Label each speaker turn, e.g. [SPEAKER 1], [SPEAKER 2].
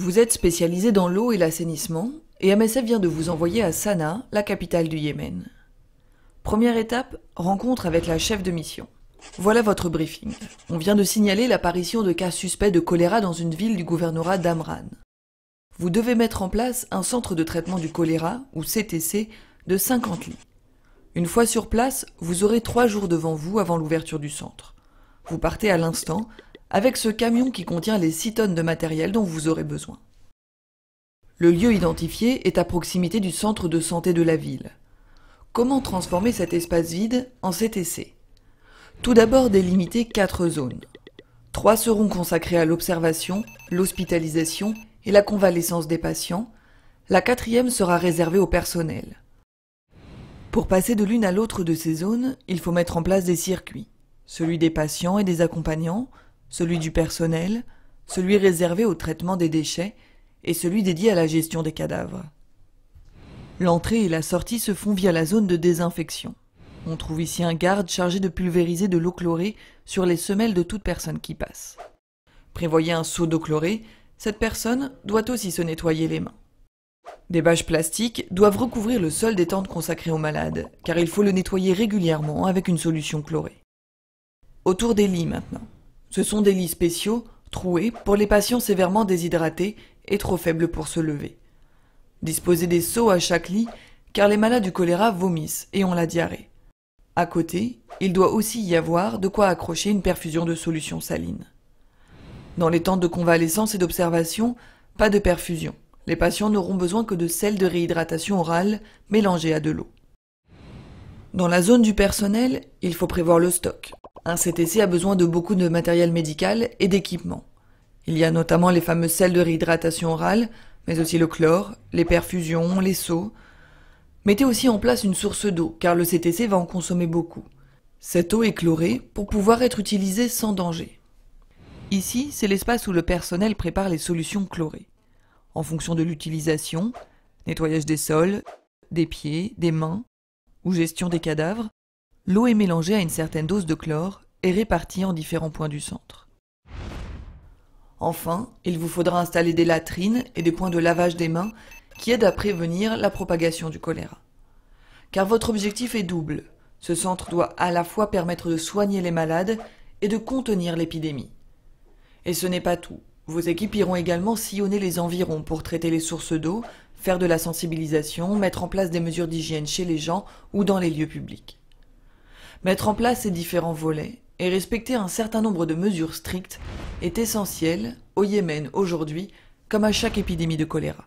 [SPEAKER 1] Vous êtes spécialisé dans l'eau et l'assainissement, et MSF vient de vous envoyer à Sanaa, la capitale du Yémen. Première étape, rencontre avec la chef de mission. Voilà votre briefing. On vient de signaler l'apparition de cas suspects de choléra dans une ville du gouvernorat d'Amran. Vous devez mettre en place un centre de traitement du choléra, ou CTC, de 50 lits. Une fois sur place, vous aurez 3 jours devant vous avant l'ouverture du centre. Vous partez à l'instant, avec ce camion qui contient les 6 tonnes de matériel dont vous aurez besoin. Le lieu identifié est à proximité du centre de santé de la ville. Comment transformer cet espace vide en CTC? Tout d'abord délimiter 4 zones. 3 seront consacrées à l'observation, l'hospitalisation et la convalescence des patients. La 4e sera réservée au personnel. Pour passer de l'une à l'autre de ces zones, il faut mettre en place des circuits. Celui des patients et des accompagnants, celui du personnel, celui réservé au traitement des déchets et celui dédié à la gestion des cadavres. L'entrée et la sortie se font via la zone de désinfection. On trouve ici un garde chargé de pulvériser de l'eau chlorée sur les semelles de toute personne qui passe. Prévoyez un seau d'eau chlorée, cette personne doit aussi se nettoyer les mains. Des bâches plastiques doivent recouvrir le sol des tentes consacrées aux malades, car il faut le nettoyer régulièrement avec une solution chlorée. Autour des lits maintenant. Ce sont des lits spéciaux, troués, pour les patients sévèrement déshydratés et trop faibles pour se lever. Disposez des seaux à chaque lit, car les malades du choléra vomissent et ont la diarrhée. À côté, il doit aussi y avoir de quoi accrocher une perfusion de solution saline. Dans les tentes de convalescence et d'observation, pas de perfusion. Les patients n'auront besoin que de sel de réhydratation orale mélangé à de l'eau. Dans la zone du personnel, il faut prévoir le stock. Un CTC a besoin de beaucoup de matériel médical et d'équipements. Il y a notamment les fameux sels de réhydratation orale, mais aussi le chlore, les perfusions, les seaux. Mettez aussi en place une source d'eau, car le CTC va en consommer beaucoup. Cette eau est chlorée pour pouvoir être utilisée sans danger. Ici, c'est l'espace où le personnel prépare les solutions chlorées. En fonction de l'utilisation, nettoyage des sols, des pieds, des mains ou gestion des cadavres, l'eau est mélangée à une certaine dose de chlore et répartie en différents points du centre. Enfin, il vous faudra installer des latrines et des points de lavage des mains qui aident à prévenir la propagation du choléra. Car votre objectif est double. Ce centre doit à la fois permettre de soigner les malades et de contenir l'épidémie. Et ce n'est pas tout. Vos équipes iront également sillonner les environs pour traiter les sources d'eau, faire de la sensibilisation, mettre en place des mesures d'hygiène chez les gens ou dans les lieux publics. Mettre en place ces différents volets et respecter un certain nombre de mesures strictes est essentiel au Yémen aujourd'hui comme à chaque épidémie de choléra.